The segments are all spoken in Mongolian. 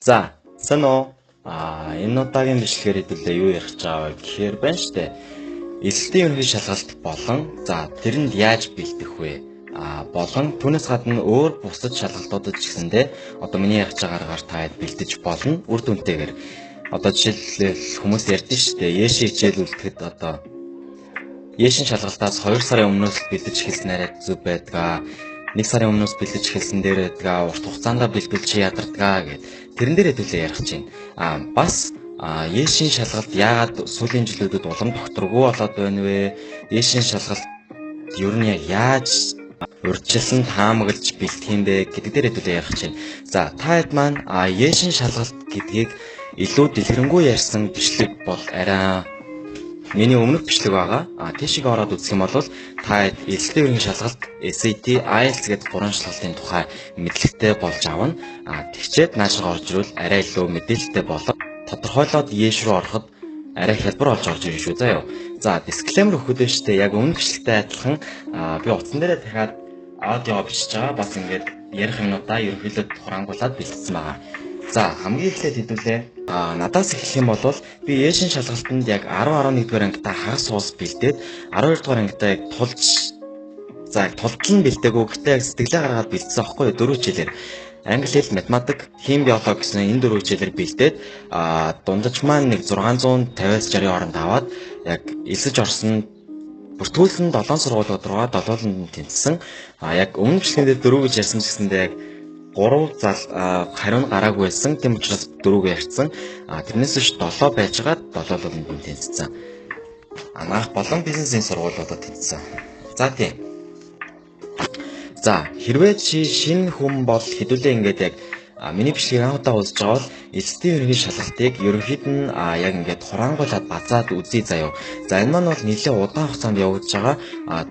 За, сайн уу? Энэ удаагийн бичлэгээр хэдүүлээ юу ярих гэж байгаа вэ гэхээр байна штэ. Эсэлтийн ерөнхий шалгалт болон тэрэнд яаж бэлдэх вэ? Болон түүнээс гадна өөр бусад шалгалтуудад ч гэсэндээ одоо миний ярих байгаагаар та хэд бэлдэж болно үр дүнтэйгээр. Одоо жишээлбэл хүмүүс ярьдэн штэ. Яшин хичээл үлдэхэд одоо Яшин шалгалтаас 2 сарын өмнөөс бэлдэж эхэлсэн арай зүг байдгаа. 1 сарын өмнөөс бэлдэж эхэлсэн дээр байдгаа. Урт хугацаанд бэлдвэл чи ядардгаа гэд. Тэрэн дээр хэдүүлээ ярих чинь. Бас Яшин шалгалт яагаад сүүлийн жилүүдэд улам докторгүй болоод байна вэ? Яшин шалгалт ер нь яаж урьдчилсан таамаглаж бэлтгэх юм бэ гэдэг дээр хэдүүлээ ярих чинь. За, та хэд маань Яшин шалгалт гэдгийг илүү дэлгэрэнгүй ярьсан бичлэг бол арай миний өмнөх бичлэг байгаа. Тийшээ ороод үзэх юм бол та эсэлтийн ерөнхий шалгалт SAT, IELTS гэдэг 3 шалгалтын тухай мэдлэгтэй болж авна. Тэгчээд наашаа орж ирвэл арай илүү мэдээлэлтэй болоод тодорхойлоод Яш руу ороход арай хялбар болж орж ирнэ шүү заяа. За, дисклеймер өгөхөд байна шүү дээ. Яг өмнөх бичлэгтэй адилхан би утсан дээрээ дахиад аудио бичиж байгаа. Бас ингээд ярих юмнуудаа ерөнхийдөө хурангуулад бэлтгэсэн байгаа. За, хамгийн эхлээд хэдүүлээ надаас эхлэх юм бол би Яшин шалгалтанд яг 10-11 дугаар ангидаа хагас уус бэлдээд 12 дугаар ангидаа яг тултал нь бэлдээгүй гэхдээ яг сэтгэлээ гаргаад бэлдсэн аахгүй юу 4 хичээлээр англи хэл, математик, хим, биологи гэсэн энэ 4 хичээлээр бэлдээд дундаж маань нэг 650-аас 60 хооронд аваад яг элсэж орсон бүртгүүлсэн 7 сургуулиуд руу 7-нд тэнцсэн. Яг өмнө бичлэгэндээ 4 гэж ярьсан ч гэсэндээ яг 3 зал хариу нь гараагүй байсан. Тийм учраас 4-г ярьсан. Тэрнээс биш 7 байжгаад 7-нд нь тэнцсэн. Анаах болон бизнесийн сургуулиудад тэнцсэн. За тийм. За, хэрвээ чи шинэ хүн бол хэдүүлээ ингээд яг миний бичлэгийг анх удаа үзэж байгаа бол эсэлтийн ерөнхий шалгалтыг ерөнхийд нь яг ингээд хураангуулад базаад үзье заяа. За, энэ маань бол нэлээд удаан хугацаанд явагдаж байгаа.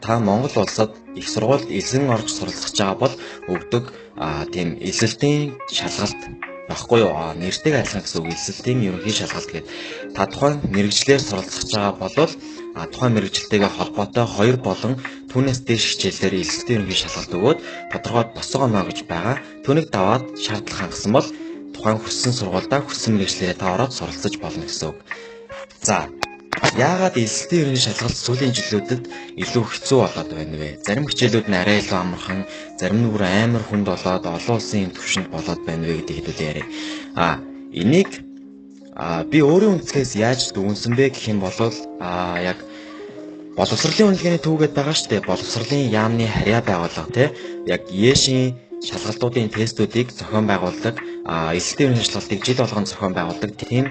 Та Монгол улсад их сургуульд элсэн орж суралцж байгаа бол өгдөг тийм эсэлтийн шалгалт баггүй юу? Нэртэйг адилхан гэсэн үг эсэлтийн ерөнхий шалгалт гэдэг. Та тухайн мэрэгжлээр суралцж байгаа бол тухайн мэрэгжилтэйгээ холбоотой 2 болон түүнээс дээш хичээлээр эсэлтийн ерөнхий шалгалт өгөөд тодорхой босгоо оноо гэж байгаа. Түүнийг даваад шаардлага хангасан бол тухайн хүссэн сургуульдаа хүссэн мэрэгчлэрээ та ороод суралцж болно гэсэн үг. За, яагаад эсэлтийн ерөнхий шалгалт сүүлийн жилүүдэд илүү хэцүү болоод байна вэ? Зарим хичээлүүд нь арай илүү амархан, зарим нь бүр амар хүнд болоод олон улсын түвшинд болоод байна вэ гэдэг хэдүүд яриа. Энийг би өөрийн үндэслээс яаж дүгнсэн бэ гэх юм бол яг боловсролын үнэлгээний төв гэдэг байгаа шүү дээ. Боловсролын яамны харьяа байгууллага тий. Яг Яшин шалгалтуудын тестүүдийг зохион байгуулдаг, эсэлтийн ерөнхий шалгалтыг жил болгон зохион байгуулдаг тийм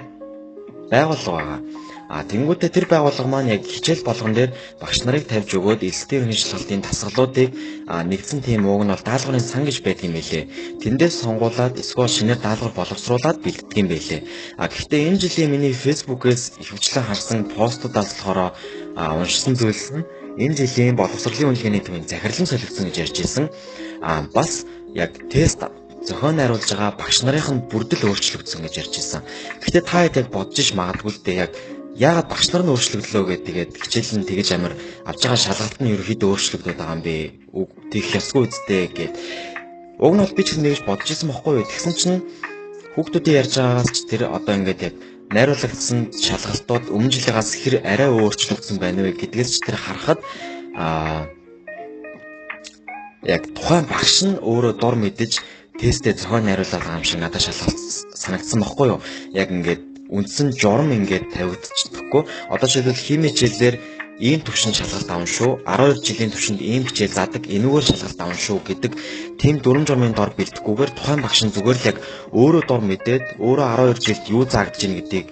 байгууллага байгаа. Тэнгүүтээ тэр байгууллага маань яг хичээл болгон дээр багш нарыг тавьж өгөөд эсэлтийн ерөнхий шалгалтын дасгалуудыг нэгдсэн тийм ууг нь бол даалгаврын сан гэж байдаг юм байлээ. Тэндээс сонгуулад эсвэл шинээр даалгавар боловсруулад бэлддэг юм байлээ. Гэхдээ энэ жилийн миний фэйсбүүкээс ихэвчлэн харсан постуудаас болохоор уншсан зүйлс нь энэ жилийн боловсролын үнэлгээний төвийн захирлан солигдсон гэж ярьж ирсэн. Бас яг тест зохион найруулж байгаа багш нарын нь бүрдэл өөрчлөгдсөн гэж ярьж ирсэн. Гэхдээ та хэд яг бодож иш магадгүй л дээ яг яагаад багш нар нь өөрчлөгдлөө гэдэг хичээл нь тэгэж амар авж байгаа шалгалт нь ерөөхдөө өөрчлөгдөд байгаа юм бэ? Үг тийх ёсгүй үсттэй гэд. Уг нь бол би ч нэгж бодож исэн бохгүй юу? Тэгсэн чинь хүүхдүүдийн ярьж байгаагаас ч тэр одоо ингээд яг найруулагдсан шалгалтууд өмнө жилээс хэр арай өөрчлөгдсөн байна вэ гэдгээс ч тэр харахад яг тухайн багш нь өөрөө дор мэдэж тестээ зохион найруулаад байгаа юм шиг надад шалгалт санагдсан бохгүй юу? Яг ингээд үндсэн журам ингээд тавигдчихдаггүй. Одоо жишээлбэл хими хичээлээр ийм төвшин шалгалт авна шүү. 12 жилийн төвшөнд ийм хичээл заадаг, энэгээр шалгалт авна шүү гэдэг тийм дүрм журмын дор бэлдэхгүйгээр тухайн багш нь зүгээр л яг өөрөө дор мэдээд өөрөө 12 жилд юу заагдж ийн гэдгийг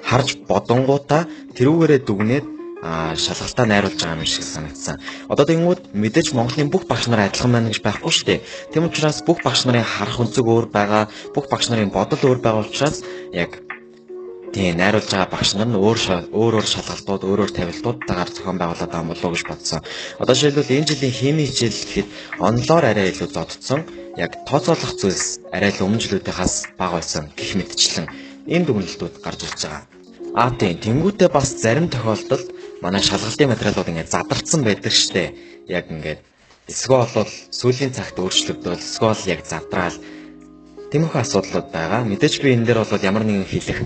харж бодонгуудаа тэрүүгээрээ дүгнээд шалгалтаа найруулж байгаа юм шиг санагдсан. Одоо тэнгууд мэдээж Монголын бүх багш нар адилхан байна гэж байхгүй шүү дээ. Тийм учраас бүх багш нарын харах өнцөг өөр байгаа, бүх багш нарын бодол өөр байгаа учраас яг тийм найруулж байгаа багш нар нь өөр шалгалтууд, өөр тавилтуудтайгаар зохион байгуулад байгаа болов уу гэж бодсон. Одоо жишээлбэл энэ жилийн хими хичээл гэхэд онлоор арай илүү зоддсон. Яг тооцоолох зүйлс арай л өмнө жилүүдийнхээс бага байсан гэх мэтчлэн ийм дүгнэлтүүд гарч ирж байгаа. Тийм тэнгуүтээ бас зарим тохиолдолд манай шалгалтын материалууд ингээд задарсан байдаг штэ. Яг ингээд эсвэл бол сүүлийн цагт өөрчлөгдөөл, эсвэл яг задраал Тиймэрхүү асуудлууд байгаа. Мэдээж би энэ дээр бол ямар нэгэн хэлэх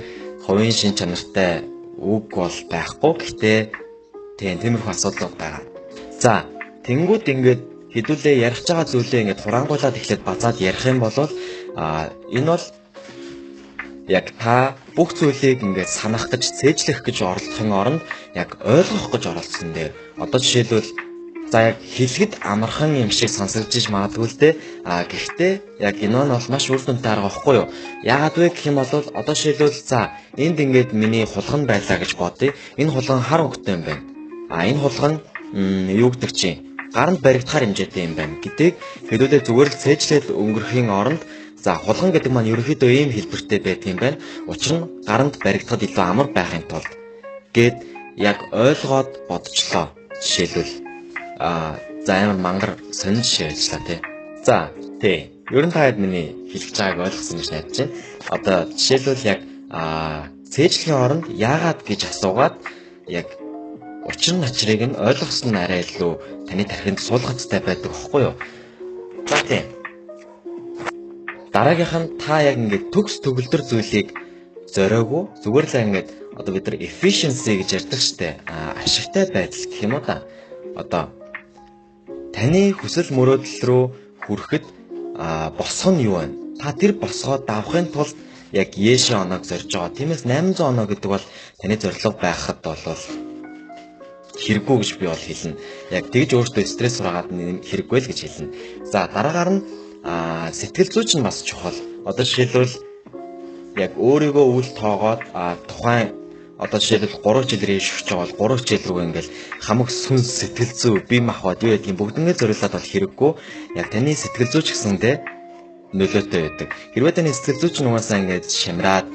хувийн шин чанартай үг бол байхгүй. Гэхдээ тиймэрхүү асуудлууд байгаа. За, тэнгууд ингээд хэдүүлээ ярих байгаа зүйлээ ингээд хурангуулад эхлээд базаад ярих юм бол энэ бол яг та бүх зүйлийг ингээд санах гэж, цээжлэх гэж оролдохын оронд яг ойлгох гэж оролцсон дээр. Одоо жишээлбэл за яг хэлэхэд амархан юм шиг сонсогдож магадгүй л дээ. Гэхдээ яг энэ нь бол маш үр дүнтэй арга байхгүй юу? Яагаад вэ гэх юм бол одоо жишээлбэл за энд ингээд миний хулган байлаа гэж бодъё. Энэ хулган хар өнгөтэй юм байна. Энэ хулган юу гэдэг чинь гаранд баригдахаар хэмжээтэй юм байна гэдгийг хэдүүлээ зүгээр л цээжлээд өнгөрөхийн оронд за хулган гэдэг маань ерөнхийдөө ийм хэлбэртэй байдаг юм байна. Учир нь гаранд баригдахад илүү амар байхын тулд гэд яг ойлгоод бодчихлоо. Жишээлбэл за амар мангар сонир жишээ ажиллаа тий. За тий. Ер нь та миний хэлж байгааг ойлгосон гэж найдаж байна. Одоо жишээлбэл яг цээжлэхийн оронд яагаад гэж асуугаад яг учир начрыг нь ойлгосон нь арай илүү таны тархинд суулгацтай байдаг байхгүй юу? За тий. Дараагийнх нь та яг ингээд төгс төгөлдөр зүйлийг зориогүй зүгээр л ингээд одоо бид нар efficiency гэж ярьдаг штэ. Ашигтай байдал гэх юм уу та. Одоо таны хүсэл мөрөөдөл рүү хүрэхэд босго нь юу вэ? Та тэр босгоо давахын тулд яг Есүс оног зорж байгаа. Тиймээс 800 оноо гэдэг бол таны зорилго байхад бол хэрэггүй гэж би бол хэлнэ. Яг тэгж өөртөө стресс сургаад хэрэггүй л гэж хэлнэ. За дараагаар нь сэтгэл зүйч нь бас чухал. Одоо жишээлбэл яг өөрийгөө үл тоогоод тухайн одоо жишээлбэл 3 жилээр шүрч байгаа бол 3 хичээл рүү ингээл хамаг сүнс сэтгэл зүй бие махбод юу гэдгийг бүгднгээ зориулаад бол хэрэггүй. Яг таны сэтгэл зүйч гэсэндээ нөлөөтэй байдаг. Хэрвээ таны сэтгэл зүйч нь угаасаа ингээд шамраад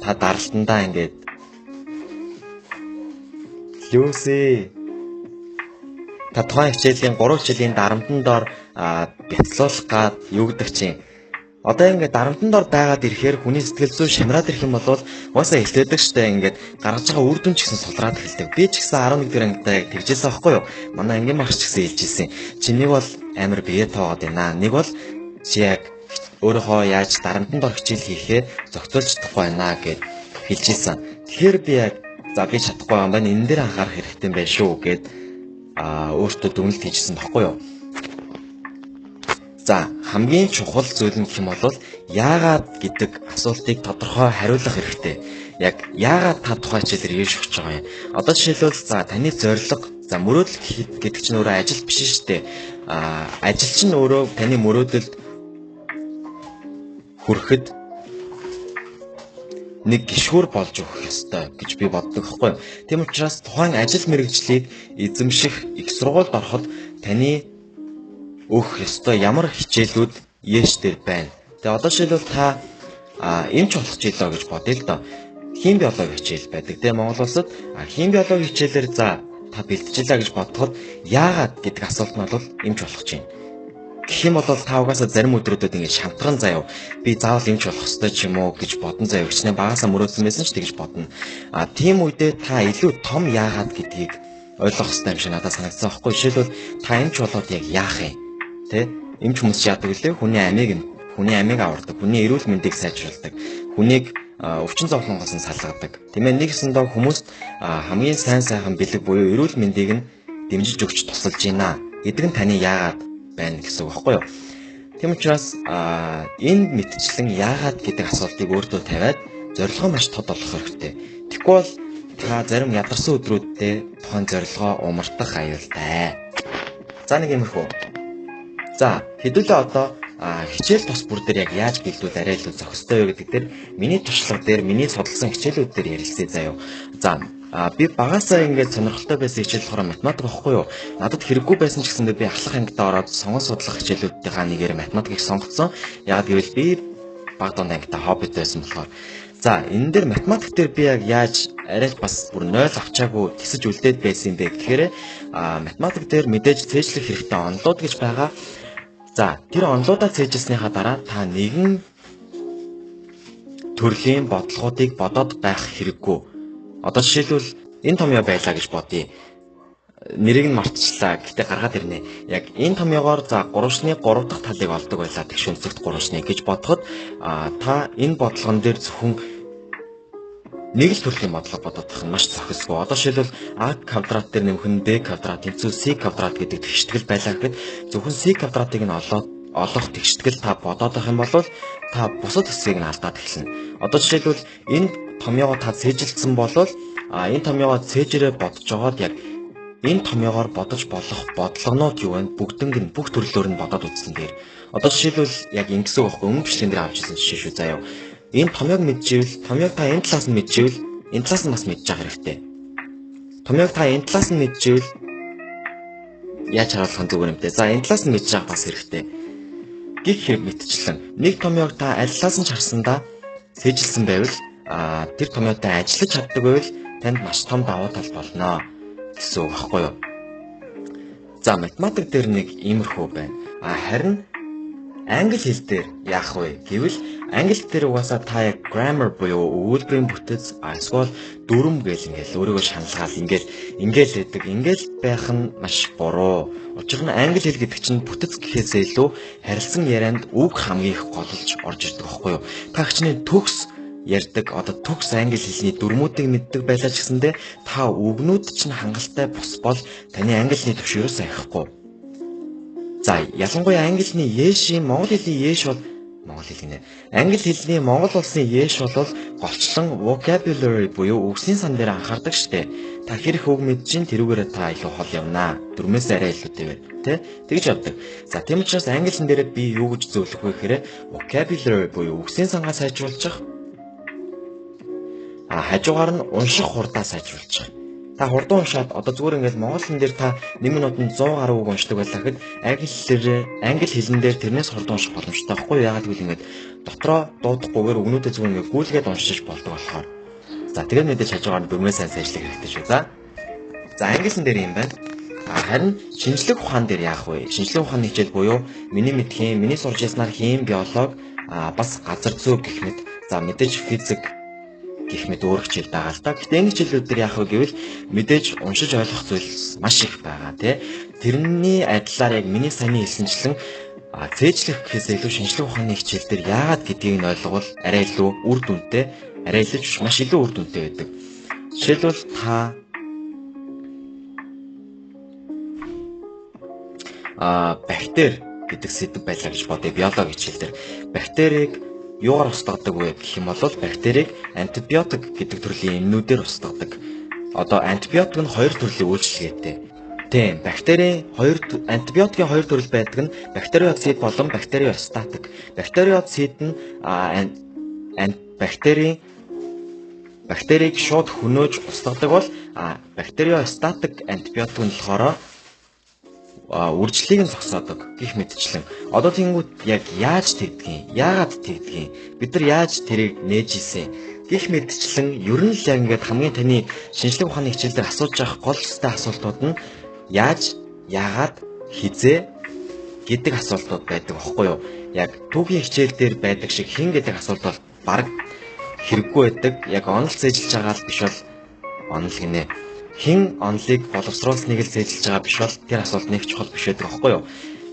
та даралтандаа ингээд Люси та тухайн хичээлийн 3 жилийн дарамтан доор бяцлуулах гад юу гэдэг чинь одоо ингээд дарамтан доор байгаад ирэхээр хүний сэтгэл зүй шамраад ирэх юм бол угаасаа хэлтэйдэг штэ ингээд гаргаж байгаа үр дүн ч гэсэн сулраад эхэлдэг. Би ч гэсэн 11 дэх ангидаа яг тэгжээсэн байхгүй юу? Манай ангийн багш ч гэсэн хэлжсэн. Чи нэг бол амар бие тоогод байна. Нэг бол чи яг өөрийнхөө яаж дарамтан доор хичээл хийхээ зохицуулж чадахгүй байна гэд хэлжсэн. Тэгэхээр би яг за би чадахгүй юм байна. Энэ дээр анхаарах хэрэгтэй байх шүү гэд өөртөө дүгнэлт хийжсэн баггүй юу? За хамгийн чухал зүйл нь гэх юм бол яагаад гэдэг асуултыг тодорхой хариулах хэрэгтэй. Яг яагаад та тухайн хичээлээр ирж өгч байгаа юм? Одоо жишээлбэл за таны зорилго за мөрөөдөл гэдэг чинь өөрөө ажил биш шүү дээ. Ажил чинь өөрөө таны мөрөөдөлд хүрэхэд нэг гишүүр болж өгөх ёстой гэж би боддог байхгүй юу? Тийм учраас тухайн ажил мэргэжлийг эзэмших их сургуульд ороход таны өөх ёстой ямар хичээлүүд Есүс дээр байна. Тэгээ одоо жишээлбэл та эмч болох жилөө гэж бодъё л доо. Хим биологи хичээл байдаг. Тэгээ Монгол улсад хим биологи хичээлээр за та бэлтжилээ гэж бодоход яагаад гэдэг асуулт нь бол эмч болох чинь. Гэх юм бол та угаасаа зарим өдрүүдэд ингэ шамтган заяа. Би заавал эмч болох ёстой ч юм уу гэж бодон заяа. Өчнөө багасаа мөрөөдсөн байсан ч тэгж бодно. Тийм үедээ та илүү том яагаад гэдгийг ойлгох ёстой юм шиг надад санагдсан байхгүй. Жишээлбэл та эмч болоод яг яах юм? Тэ? Эмч хүмүүс яадаг лээ. Хүний амийг авардаг. Хүний эрүүл мэндийг сайжруулдаг. Хүнийг өвчин зовлонгоос нь салгадаг. Тиймээ нэгсэндээ хүмүүст хамгийн сайхан бэлэг буюу эрүүл мэндийг нь дэмжиж өгч тусалж байна гэдэг нь таны яагаад байна гэсэн үг байхгүй юу? Тийм учраас энэ мэтчлэн яагаад гэдэг асуултыг өөртөө тавиад зорилгоо маш тод болох хэрэгтэй. Тэгэхгүй бол та зарим ядарсан өдрүүдэд тухайн зорилгоо умартах аюултай. За нэг юмрхүү. За хэдүүлээ одоо хичээл тус бүр дээр яг яаж бэлдүүл арай илүү зохистой вэ гэдэг дээр миний туршлага дээр миний судалсан хичээлүүд дээр ярилцъя заяа. За би багасаа ингээд сонирхолтой байсан хичээл болохоор математик байхгүй юу? Надад хэрэггүй байсан ч гэсэндээ би ахлах ангидаа ороод сонгон судлах хичээлүүдийнхаа нэгээр математикийг сонгоцсон. Яг гэвэл би баг дунд ангидаа хоббит байсан болохоор. За энэ дээр математик дээр би яг яаж арай бас бүр 0 авчаагүй тэсэж үлдээд байсан юм бэ гэхээр математик дээр мэдээж цээжлэх хэрэгтэй онолууд гэж байгаа. За тэр онолуудаа цээжилснийхаа дараа та нэгэн төрлийн бодлогоодыг бодоод байх хэрэггүй. Одоо жишээлбэл энэ томьёо байлаа гэж бодъё. нэрийг нь мартчихлаа. Гэтэ гаргаад ирнэ. Яг энэ томьёогоор за 3-ны 3 дахь талыг олдог байлаа. Тэгш өнцөгт 3-ны гэж бодоход та энэ бодлогон дээр зөвхөн нэг л төрлийн бодлого бодох нь маш зохисгүй. Одоо жишээлбэл А квадрат дээр нэмэх нь Б квадрат тэнцүү С квадрат гэдэг тэгштгэл байлаа гэхэд зөвхөн С квадратыг нь олох тэгштгэл та бодоод байх юм бол та бусад хэсгийг нь алдаад эхэлнэ. Одоо жишээлбэл энэ томьёогоо та цээжилсэн бол энэ томьёогоо цээжрээ бодож байгаад яг энэ томьёогоор бодож болох бодлогонууд юу вэ? Бүгднийг бүх төрлөөр нь бодоод үзсэн дээр. Одоо жишээлбэл яг ингэсэн байхгүй өмнө бичлэгэн дээр авч ирсэн жишээ шүү заяа. Энэ томьёог мэдчихвэл, томьёог та энэ талаас нь мэдчихвэл, энэ талаас нь бас мэдж байгаа хэрэгтэй. Томьёог та энэ талаас нь мэдчихвэл яаж харуулах нь зүгээр юм те. За энэ талаас нь мэдж байгаа бас хэрэгтэй. Гэх хэрэг мэдчихлэн. Нэг томьёог та аль талаас нь харсандаа цээжилсэн байвал тэр томьёотой ажиллаж чаддаг байвал танд маш том давуу тал болно гэсэн үг байхгүй юу? За математик дээр нэг иймэрхүү байна. Харин англи хэл дээр яах вэ гэвэл англи дээр угаасаа та яг grammar буюу өгүүлбэрийн бүтэц эсвэл дүрм гэл ингээл өөрийгөө шаналгаал ингээл байдаг. Ингээл байх нь маш буруу. Учир нь англи хэл гэдэг чинь бүтэц гэхээсээ илүү харилцан ярианд үг хамгийн их голж орж ирдэг байхгүй юу? Та хичнээн төгс ярьдаг одоо төгс англи хэлний дүрмүүдийг мэддэг байлаа ч гэсэндээ та үгнүүд чинь хангалттай бус бол таны англи хэлний төвшөрөөс саяхгүй. За ялангуяа англи хэлний Ешийн монгол хэлний Еш бол англи хэлний монгол улсын Еш бол голчлон vocabulary буюу үгсийн сан дээр анхаардаг штэ. Та хэрэг үг мэдчихин тэрүүгээрээ та илүү хол явнаа. Дүрмээс арай илүүтэй байна. Тэ? Тэгж явдаг. За тийм учраас англи хэл дээр би юу гэж зөвлөх вэ гэхээр vocabulary буюу үгсийн сангаа сайжруулчих. Хажуугаар нь унших хурдаа сайжруулчих. Та хурдан уншаад одоо зүгээр ингээд монгол хэлэн дээр та 1 минутанд 100 гаруй үг уншдаг байлаа гэхэд англи хэлэн дээр тэрнээс хурдан унших боломжтой байхгүй юу? Яагаад гэвэл ингээд дотроо дуудахгүйгээр өгнүүдэд зүгээр ингээд гүйлгээд уншиж болдог болохоор. За тэгээд мэдээж хажуугаар нь дүрмээ сайн сайжлах хэрэгтэй шүү. За англи хэлэн дээр юм байна. Харин шинжлэх ухаан дээр яах вэ? Шинжлэх ухааны хичээл буюу миний мэдхийн, миний сурж яснаар хим, биологи, бас газар зүй гэх мэт. За мэдээж физик гэх мэт өөр хичээл байгаа л да. Гэхдээ энэ хичээлүүд дээр яах вэ гэвэл мэдээж уншиж ойлгох зүйл маш их байгаа тий. Тэрний адилаар яг миний саяны хэлсэнчлэн цээжлэх гэхээс илүү шинжлэх ухааны хичээл дээр яагаад гэдгийг нь ойлгол арай илүү үр дүнтэй, арай илүү маш илүү үр дүнтэй байдаг. Жишээлбэл та бактери гэдэг сэдв байлаа гэж бодъё биологи хичээл дээр. Бактерийг юугаар устгадаг вэ гэх юм бол бактерийг антибиотик гэдэг төрлийн эмнүүдээр устгадаг. Одоо антибиотик нь хоёр төрлийн үйлчилгээтэй. Тийм, антибиотикийн хоёр төрөл байдаг нь бактериоцид болон бактериостатик. Бактериоцид нь бактерийг шууд хөнөөж устгадаг бол бактериостатик антибиотик нь болохоор үржлийг нь зогсоодог гэх мэтчлэн. Одоо тэнгууд яг яаж тэгдгийг, яагаад тэгдгийг, бид нар яаж тэрийг нээж ийсэн гэх мэтчлэн ер нь л яг ингээд хамгийн таны шинжлэх ухааны хичээлээр асууж явах гол хэстэй асуултууд нь яаж, яагаад, хизээ гэдэг асуултууд байдаг аахгүй юу? Яг түүхийн хичээл дээр байдаг шиг хин гэдэг асуулт бол баг хэрэггүй байдаг. Яг онол зээжилж байгаа л биш бол онол гинэ. Хин онлыг боловсруулсныг л зээжилж байгаа биш бол тэр асуулт нэг чухал биш байдаг аахгүй юу?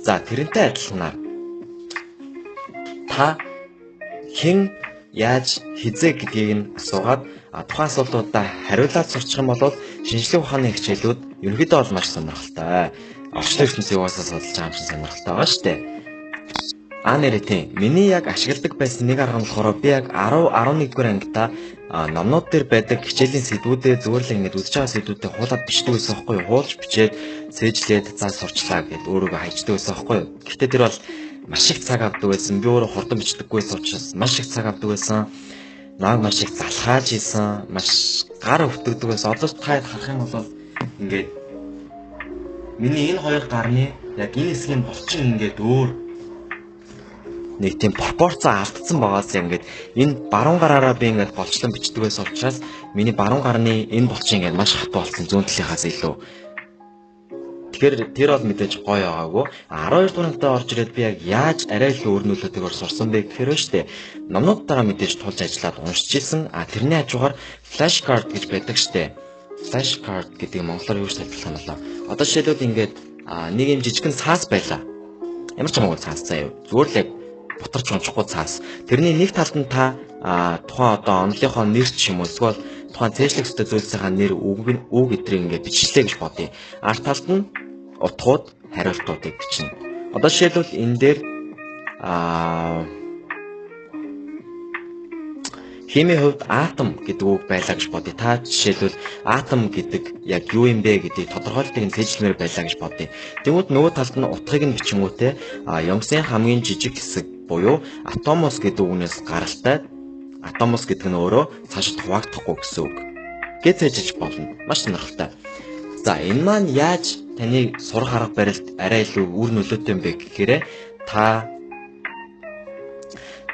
За тэрнтэй адилханаар та хин яаж хизээ гэдгийг нь асуугаад тухайн асуултуудаа хариулаад сурчих юм бол шинжлэх ухааны хичээлүүд ерөнхийдөө бол маш сонирхолтой. Орчлон ертөнцийн угаасаа судалж байгаа юм шиг сонирхолтой байгаа шүү дээ. Нэрээ тийм. Миний яг ашигладаг байсан нэг арга нь болохоор би яг 10 11-р ангита номнууд дээр байдаг хичээлийн сэдвүүдээ зүгээр л ингэж үзэж байгаа сэдвүүдээ хуулаад бичдэг байсан байхгүй юу? Хуулж бичээд цээжлээд цаа сурчлаа гэд өөрийгөө хайчдаг байсан байхгүй юу? Гэхдээ тэр бол маш их цаг авдаг байсан. Би өөрөө хурдан бичдэггүйсэн учраас маш их цаг авдаг байсан. Нааг маш их залхааж исэн, маш гар өвтгдөг байсан. Одоо та харах юм бол ингээд миний энэ хоёр гарны яг энэ хэсгийн булчин ингээд өөр нэг тийм пропорцоо алдсан байгаас ингээд энэ баруун гараараа би ингээд голчлон бичдэг байсан учраас миний баруун гарны энэ булчин ингээд маш хатуу болсон зүүн талынхаас илүү. Тэгэхээр тэр бол мэдээж гоё байгаагүй. 12 дугаар ангитаа орж ирээд би яг яаж арай илүү өөр нөлөөтэйгээр сурсан бэ гэхээр ба штэ. Номнуудтайгаа мэдээж тулж ажиллаад уншиж исэн. Тэрний хажуугаар флаш карт гэж байдаг штэ. flash card гэдэг монголоор юу гэж тайлбарлах юм бол одоо жишээлбэл ингээд нэг юм жижигхэн цаас байлаа. Ямар ч хамаагүй цаас заяа. Зүгээр л яг бутарч унчихгүй цаас. Тэрний нэг талд нь та тухайн одоо онлынхоо нэр ч юм уу эсвэл тухайн цээжлэх ёстой зүйлсийнхаа нэр үг гэдрийг ингээд бичлээ гэж бодъё. Арт талд нь утгууд, хариултуудыг бичнэ. Одоо жишээлбэл энэ дээр химийн хувьд атом гэдэг үг байлаа гэж бодъё. Та жишээлбэл атом гэдэг яг юу юм бэ гэдгийг тодорхойлтыг нь цээжлэмээр байлаа гэж бодъё. Тэгвэл нөгөө талд нь утгыг нь бичингүүтээ ямсын хамгийн жижиг хэсэг буюу атомос гэдэг үгнээс гаралтай. Атомос гэдэг нь өөрөө цаашид хуваагдахгүй гэсэн үг. Гэж цээжиж болно. Маш сонирхолтой. За энэ маань яаж таны сурах арга барилд арай илүү үр нөлөөтэй юм бэ гэхээр та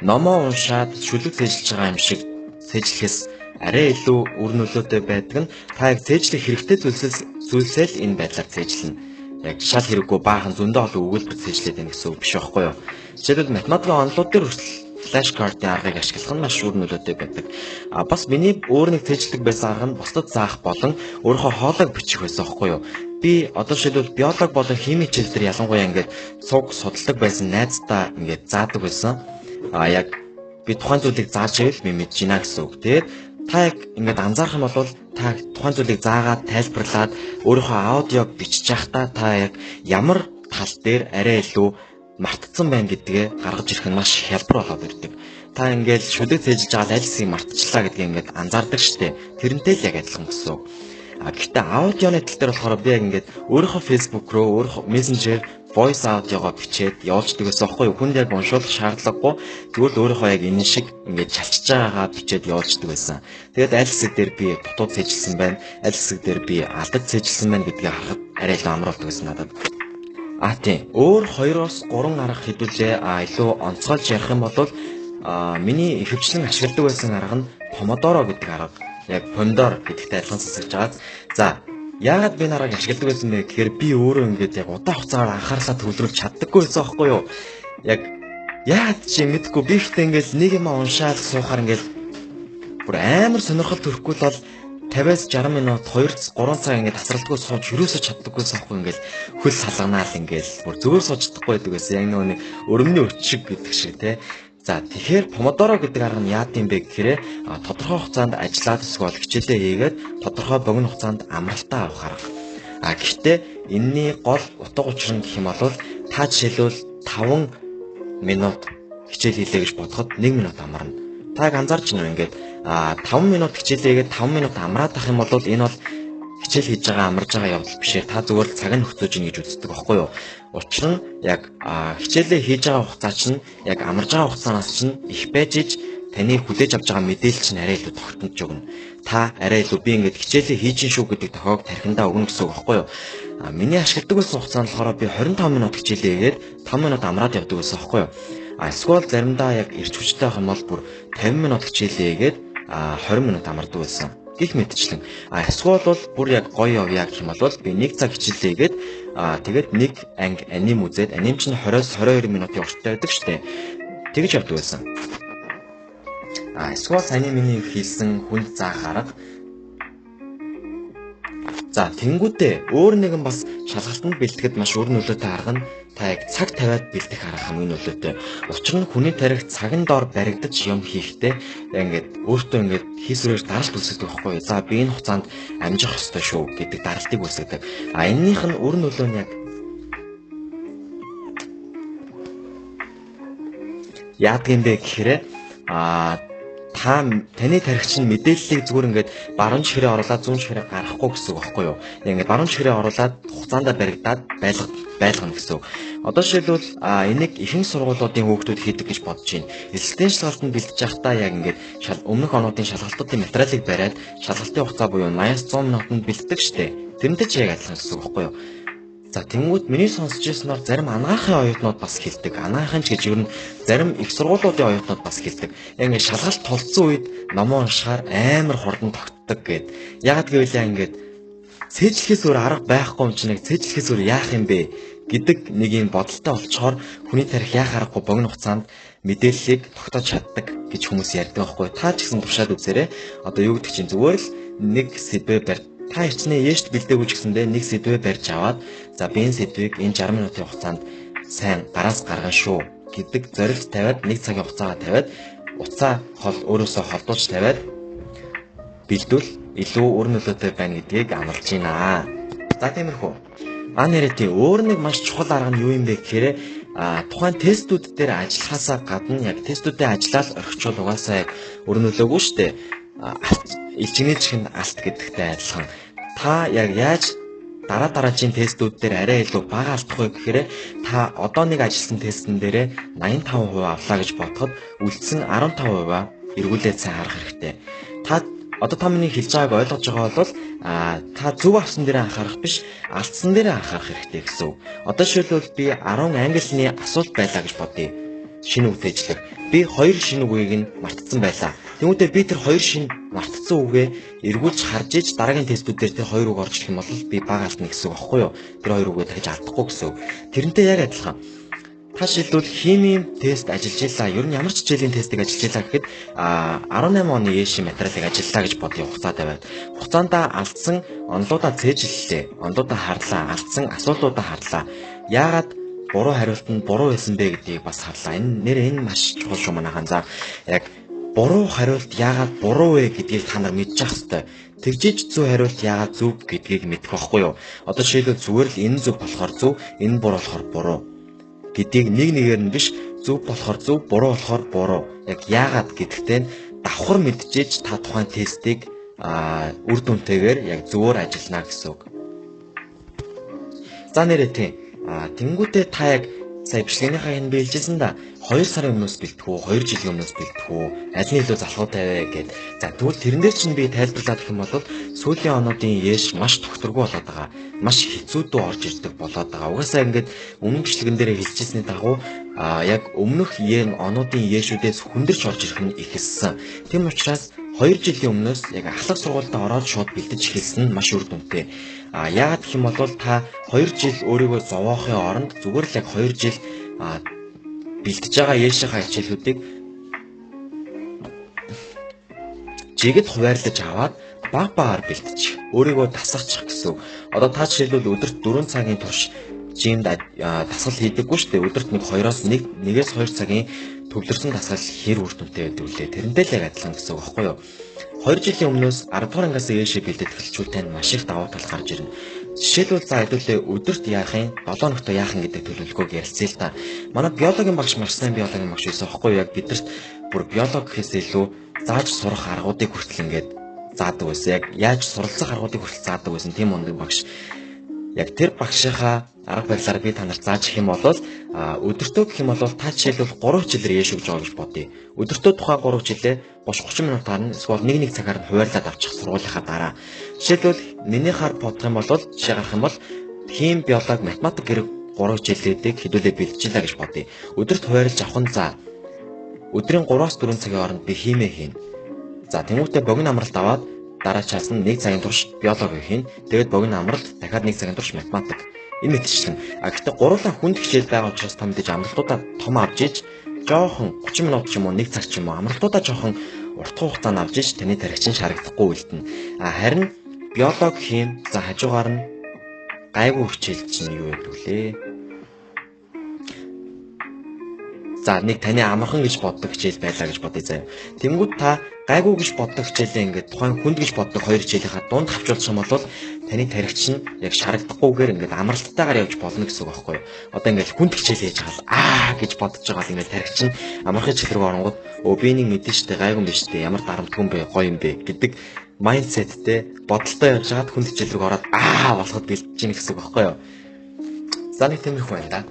номоо уншаад шүлэг цээжилж байгаа юм шиг цээжлэхээс арай илүү үр нөлөөтэй байдаг нь та яг цээжлэх хэрэгтэй зүйлсээ л энэ байдлаар цээжлэнэ. Яг шал хэрэггүй баахан зөндөө олон өгүүлбэр цээжлээд байна гэсэн үг биш байхгүй юу? Жишээлбэл математикийн онолууд дээр хүртэл флаш картын аргыг ашиглах нь маш үр нөлөөтэй байдаг. Бас миний өөр нэг цээжлэг байсан арга нь бусдад заах болон өөрийнхөө хоолойг бичих байсан байхгүй юу? Би одоо жишээлбэл биологи болон хими хичээл дээр ялангуяа ингээд цуг судалдаг байсан найздаа ингээд заадаг байсан. Яг би тухайн зүйлийг зааж ивэл би мэдж гинэ гэсэн үг. Тэгээд та яг ингээд анзаарах юм бол та тухайн зүйлийг заагаад тайлбарлаад өөрийнхөө аудиог бичиж байхдаа та яг ямар тал дээр арай илүү мартцсан байна гэдгээ гаргаж ирэх нь маш хялбар болоод ирдэг. Та ингээд шүлэг цээжилж байгаа аль хэсгийг мартчихлаа гэдгийг ингээд анзаардаг штеп. Тэрнтэй л яг адилхан гэсэн үг. Гэхдээ аудионы тал дээр болохоор би яг ингээд өөрийнхөө Facebook руу өөрийнхөө Messenger voice аудиогоо бичээд явуулдаг гэсэн аахгүй юу? Хүнд яг уншуулах шаардлагагүй. Тэгвэл өөрийнхөө яг энэ шиг ингээд чалчиж байгаагаа бичээд явуулдаг байсан. Тэгээд аль хэсэг дээр би дутууд цээжилсэн байна, аль хэсэг дээр би алдаж цээжилсэн байна гэдгийг харахад арай л амруулдаг байсан надад. Тийм. Өөр 2-3 арга хэдүүлээ илүү онцгойлж ярих юм бол миний ихэвчлэн ашигладаг байсан арга нь помодоро гэдэг арга. Яг помидор гэдэгтэй адилхан засагж байгаа. За, яагаад би энэ аргыг ашигладаг байсан бэ гэхээр би өөрөө ингээд яг удаан хугацаагаар анхаарлаа төвлөрүүлж чаддаггүй байсан байхгүй юу? Яг яагаад чи мэдгүй би ихтэй ингээд нэг юм уншаад суухаар ингээд бүр амар сонирхол төрөхгүй л бол 50-60 минут 2-3 цаг ингээд тасралтгүй сууж юусоо чаддаггүй сахгүй ингээд хөл салганаад ингээд бүр зөөр сууж чадахгүй байдаг гэсэн. Яг нэг өрөмний өчиг гэдэг шиг те. За тэгэхээр помодоро гэдэг арга нь яад юм бэ гэхээр тодорхой хугацаанд ажиллаад эсвэл хичээлээ хийгээд тодорхой богино хугацаанд амралтаа авах арга. Гэхдээ энэний гол утга учир нь гэх юм бол та жишээлбэл 5 минут хичээл хийлээ гэж бодоход 1 минут амарна. Та яг анзаарч байна уу ингээд 5 минут хичээлээгээд 5 минут амраад ах юм бол энэ бол хичээл хийж байгаа амарж байгаа явдал биш ээ. Та зүгээр л цаг нь хөтөөж ийн гэж үздэг байхгүй юу? Учир нь яг хичээлээ хийж байгаа хугацаа чинь яг амарж байгаа хугацаанаас чинь их байж иж таны хүлээж авч байгаа мэдээлэл чинь арай илүү тогтнож өгнө. Та арай илүү би ингээд хичээлээ хийж ин шүү гэдэг тохиог тархиндаа өгнө гэсэн үг байхгүй юу? Миний ашигладаг байсан хугацаанд болохоор би 25 минут хичээлээ хийгээд 5 минут амраад явдаг байсан байхгүй юу? Эсвэл заримдаа яг ирч хүчтэй байх юм бол бүр 50 минут хичээлээ хийгээд 20 минут амардаг байсан. Гэх мэтчлэн. Эсвэл бол бүр яг гоё явъя гэх юм бол би 1 цаг хичээлээ хийгээд тэгээд нэг анги аним үзээд аним чинь 20-с 22 минутын урттай байдаг штэ. Тэгж явдаг байсан. Эсвэл саяны миний хийсэн хүнд заах арга. За тэнгуүтээ өөр нэгэн бас шалгалтанд бэлтгэхэд маш өөр нөлөөтэй арга нь та яг цаг тавиад бэлдэх арга хамгийн нөлөөтэй. Учир нь хүний тарих цагын доор баригдаж юм хийхдээ ингээд өөртөө ингээд хийсвэрээр даралт үүсгэдэг байхгүй юу? За би энэ хугацаанд амжих ёстой шүү гэдэг даралтыг үүсгэдэг. Энэнийх нь өөр нөлөө нь яг яадаг юм бэ гэхээр таны тархич нь мэдээллийг зүгээр ингээд баруун чихрээ оруулаад зүүн чихрээ гаргахгүй гэсэн үг байхгүй юу? Ингээд баруун чихрээ оруулаад хугацаанд баригдаад байлгана гэсэн үг. Одоо жишээлбэл энийг ихэнх сургуулиудын хүүхдүүд хийдэг гэж бодож байна. Эсэлтийн шалгалтанд бэлдэж байхдаа яг ингээд өмнөх онуудын шалгалтуудын материалыг бариад шалгалтын хугацаа буюу 80-100 минутанд бэлддэг штэ. Тэрнтэй ч яг адилхан гэсэн үг байхгүй юу? За тэнгууд миний сонсч ирснээр зарим анагаахын оюутнууд бас хэлдэг. Анагаахын ч гэж ер нь зарим их сургуулиудын оюутнууд бас хэлдэг. Яг ингээд шалгалт тулцсан үед номоо уншихаар амар хурдан тогтдог гэд. Ягаад гэвэл ингээд цээжлэхээс өөр арга байхгүй юм чинь яг цээжлэхээс өөр яах юм бэ гэдэг нэг юм бодолтой болчоор хүний тарих яах аргагүй богино хугацаанд мэдээллийг тогтоож чаддаг гэж хүмүүс ярьдаг байхгүй. Та ч гэсэн тушаад үзээрэй. Одоо юу гэдэг чинь зүгээр л нэг сэдвээ та ирчнээ Есүст бэлдээгүй ч гэсэндээ нэг сэдвээ барьж аваад за би энэ сэдвийг энэ 60 минутын хугацаанд сайн гараас гаргана шүү гэдэг зорилт тавиад нэг цагийн хугацаагаа тавиад уцаа өөрөөсөө холдуулж тавиад бэлдвэл илүү үр нөлөөтэй байна гэдгийг амлаж байна. За тиймэрхүү. Нэрээ өөр нэг маш чухал арга нь юу юм бэ гэхээр тухайн тестүүд дээр ажиллахаасаа гадна яг тестүүдээ ажиллаад орхичвол угаасаа яг үр нөлөөгүй шүү дээ. Илчигнээчхэнд алт гэдэгтэй адилхан. Та яг яаж дараагийн тестүүд дээр арай илүү бага алдах вэ гэхээр та одоо нэг ажилласан тестэн дээр 85% авлаа гэж бодоход үлдсэн 15% эргүүлээд сайн харах хэрэгтэй. Одоо та миний хэлж байгааг ойлгож байгаа бол та зөв авсан дээрээ анхаарах биш, алдсан дээрээ анхаарах хэрэгтэй гэсэн үг. Одоо жишээлбэл би 10 ангlisны асуулт байлаа гэж бодъё. Шинэ үг тэжлэг. Би 2 шинэ үгийг нь мартсан байлаа. Тэгмүүдээ би тэр 2 шинэ мартсан үгээ эргүүлж харж иж дараагийн тестүүдээр тэр 2 үг орж ирэх юм бол би бага алдна гэсэн үг аахгүй юу? Тэр 2 үгээ дахиж алдахгүй гэсэн үг. Тэрнтэй яг адилхан. Та жишээлбэл химийн тест ажиллаж илаа. Ер нь ямар ч хичээлийн тестийг ажиллаж илаа гэхэд 18 оны ээшийн материалыг ажиллаа гэж бодъё хугацаа тавиад. Хугацаандаа алдсан онолуудаа цээжлэлээ. Онолуудаа харлаа. Алдсан асуултуудаа харлаа. Яагаад буруу хариулт нь буруу байсан бэ гэдгийг бас харлаа. Энэ маш чухал шүү манайхан. За яг буруу хариулт яагаад буруу вэ гэдгийг та нар мэдчих хэвээр. Тэгжиж зөв хариулт яагаад зөв гэдгийг мэдэх байхгүй юу? Одоо жишээлбэл зүгээр л энэ зөв болохоор зөв, энэ буруу болохоор буруу гэдгийг нэг нэгээр нь биш, зөв болохоор зөв, буруу болохоор буруу. Яг яагаад гэдэгтээ давхар мэдчихэж та тухайн тестийг үр дүнтэйгээр яг зөвөр ажиллана гэсэн үг. За нэрээ тийм. Тэнгүүтээ та яг сая бичлэгийнхаа энэ биелжсэн да 2 сарын өмнөөс бэлтэх үү, 2 жилийн өмнөөс бэлтэх үү, аль нь илүү залхуутай вэ гэд. За тэгвэл тэрэн дээр чинь би тайлбарлаад гэх юм бол сүүлийн онуудын ээш маш тогтворгүй болоод байгаа. Маш хэцүү дүү орж ирдэг болоод байгаа. Угаасаа ингээд өмнө бичлэгэн дээр хэлчихсэний дагуу яг өмнөх онуудын ээшүүдээс хүндэрч орж ирэх нь ихэлсэн. Тийм учраас 2 жилийн өмнөөс яг ахлах сургуультаа ороод шууд бэлдэж эхэлсэн нь маш үр дүнтэй. Яагаад гэх юм бол та 2 жил өөрийгөө зовоохын оронд зүгээр л яг 2 жил бэлдэж байгаа ээшийнхаа хичээлүүдийг жигэд хуваарлаж аваад баг багаар бэлтчих. Өөрийгөө тасгачих гэсэн. Одоо та жишээлбэл өдөрт 4 цагийн турш жимд дасгал хийдэггүй шүү дээ. Өдөрт 1-2 цагийн төвлөрсөн дасгал хэр үр дүнтэй байдаг вүлээ. Тэрнтэй л яг адилхан гэсэн үг байхгүй юу? 2 жилийн өмнөөс 10 дугаар ангиас ээшээ бэлдэж эхэлчихвэл тань маш их давуу тал гарч ирнэ. Жишээлбэл за хэдүүлээ өдөрт яах юм, 7 өнөختө яах юм гэдэг төлөвлөгөөг ярилцъя л та. Манай биологийн багш маш сайн биологийн багш байсан байхгүй юу? Яг бидэрт бүр биологи гэхээс илүү зааж сурах аргуудыг хүртэл ингээд заадаг байсан. Яг яаж суралцах аргуудыг хүртэл заадаг байсан. Тийм ундаг багш. Яг тэр багшийнхаа арга барилаар би танарт зааж их юм бол өдөртөө гэх юм бол та жишээлбэл 3 хичээлээр яаш өгж байгаа гэж бодъё. Өдөртөө тухайн 3 хичээлээ 30 минутаар нь эсвэл 1 цагаар нь хуваарлаад авчих сургуулийнхаа дараа. Жишээлбэл миний хар бодох юм бол жишээ гарах юм бол хим, биологи, математик гэр 3 хичээлүүдийг хэдүүлээ бэлтжүүлээ гэж бодъё. Өдөрт хуваарлаж авах нь за өдрийн 3-4 цагийн хооронд би химээ хийн. За тэмүүтээ богино амралт аваад дараачаас нь 1 цагийн турш биологи хийн. Тэгээд богино амралт дахиад 1 цагийн турш математик. Энэ мэтчлэн. Гэхдээ гурлаа хүнд хичээл байгаа учраас та мэдээж амралтуудаа том авч иж жоохон 30 минут ч юм уу 1 цаг ч юм уу амралтуудаа жоохон урт хугацаанд авч иж таны тархичин шарагдахгүй үлдэнэ. Харин биологи хим за хажуугаар нь гайгүй хичээл чинь юу гэдэг вүлээ? За нэг таны амархан гэж боддог хичээл байлаа гэж бодъё заяа. Тэнгүүд та гайгүй гэж боддог хичээлээ ингээд тухайн хүнд гэж боддог 2 хичээлийнхаа дунд хавчуулсан бол таны тархич нь яг шарагдахгүйгээр ингээд амралттайгаар явж болно гэсэн үг байхгүй юу? Одоо ингээд хүнд хичээл хийж байгаа гэж бодож байгаа л ингээд тархич нь амархан хичээл рүү оронгод би нэг мэдэн штэ гайгүй юм биш штэ ямар дарамтгүй юм бэ гоё юм бэ гэдэг майндсеттэй бодолтой явж хагаад хүнд хичээл рүү ороод болоход бэлдэж гин гэсэн үг байхгүй юу? За нэг тиймэрхүү байна да.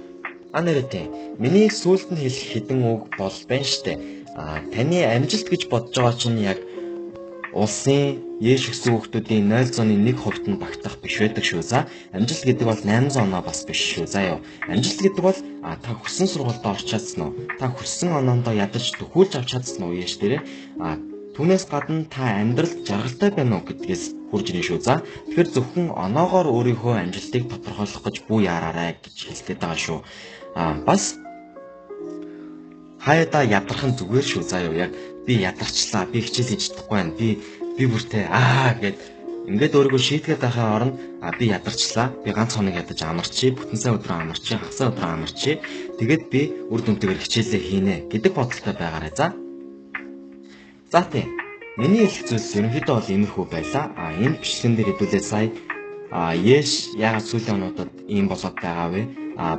Нэрээ миний сүүлд нь хэлэх хэдэн үг бол байна штэ. Таны амжилт гэж бодож байгаа чинь яг улсын Еш гэсэн хүүхдүүдийн 0.1% нь багтах биш байдаг шүү. За амжилт гэдэг бол 800 оноо бас биш шүү. За ёо. Амжилт гэдэг бол та хүссэн сургуультай орч чадсан уу? Та хүссэн оноондоо ядаж төхүүлж авч чадсан уу Еш дээрээ? Түүнээс гадна та амьдралд жаргалтай байна уу гэдгээс хурж ирнэ шүү. За тэгэхээр зөвхөн оноогоор өөрийнхөө амжилтыг тодорхойлох гэж бүү яараарай гэж хэлдэг байгаа шүү. Бас хаяада ядархан зүгээр шүү. За ёо яг би ядарчлаа. Би хичээл хийж чадахгүй байна. Би бүртээ гэд Ингээд өөрийгөө шийтгээд байхаа оронд би ядарчлаа. Би ганц хоног ядаж амарчи, бүтэн сая өдрөө амарчи, хагас өдрөө амарчи. Тэгээд би үр дүнтэйгээр хичээлээ хийнэ гэдэг бодолтой байгаарай. За тийм. Миний хэлэх зүйлс ерөнхийдөө бол иймэрхүү байлаа. Энэ бичлэгэн дээр хэдүүлээ сая Яш яагаад сүүлийн онуудад ийм болоод байгаа вэ?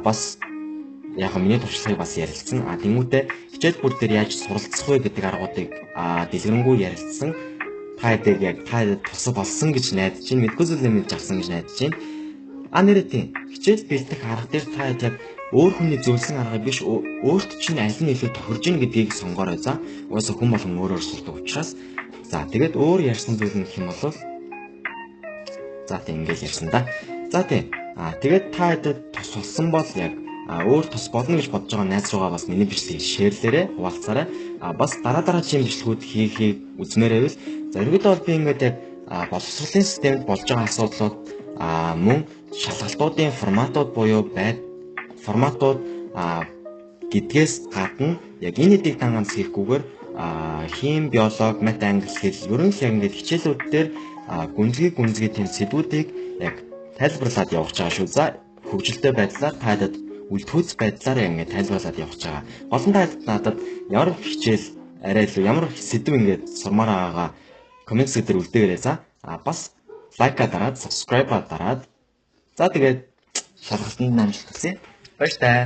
Бас яг миний туршлагыг бас ярилцсан. Тэмүүтэ хичээл бүр дээр яаж суралцах вэ гэдэг аргуудыг дэлгэрэнгүй ярилцсан. Та тусаа болсон гэж найдаж чинь мэдгүй зүйлээ мэдж авсан гэж найдаж чинь. Нэрээ тийм. Хичээл бэлдэх арга дээр та яг өөр хүний зөвлөсөн аргыг биш өөрт чинь аль нь илүү тохирж ийн гэдгийг сонгоорой. Угаасаа хүн болгон өөрөөр сурдаг учраас. Тэгээд өөр ярьсан зүйл нь гэх юм бол тийм ингээд ярьсан да. Тийм. Тэгээд та тус болсон бол яг өөр тус болно гэж бодож байгаа найз руугаа бас миний бичлэгийг шеэрлээрэй, хуваалцаарай. Бас дараагийн бичлэгүүд хийхийг үзмээр байвал ерөнхийдөө бол би ингээд яг боловсролын системд болж байгаа асуудлууд мөн шалгалтуудын форматууд буюу форматууд гэдгээс гадна яг энэ хэдийг ганц хийхгүйгээр хим, биолог, мат, англи хэл ерөн л яг ингээд хичээлүүд дээр гүнзгий тийм сэдвүүдийг яг тайлбарлаад явуулж байгаа шүү. Хөгжилтэй байдлаар таадад үлдхүүц байдлаар ингээд тайлбарлаад явуулж байгаа. Гол нь надад ямар хичээл арай илүү ямар сэдв ингээд сурмаар байгаагаа коммент дээр үлдээгээрэй. Бас лайка дараад, subscribe дараад. Тэгээд шалгалтанд амжилт хүсье. Баяр таа.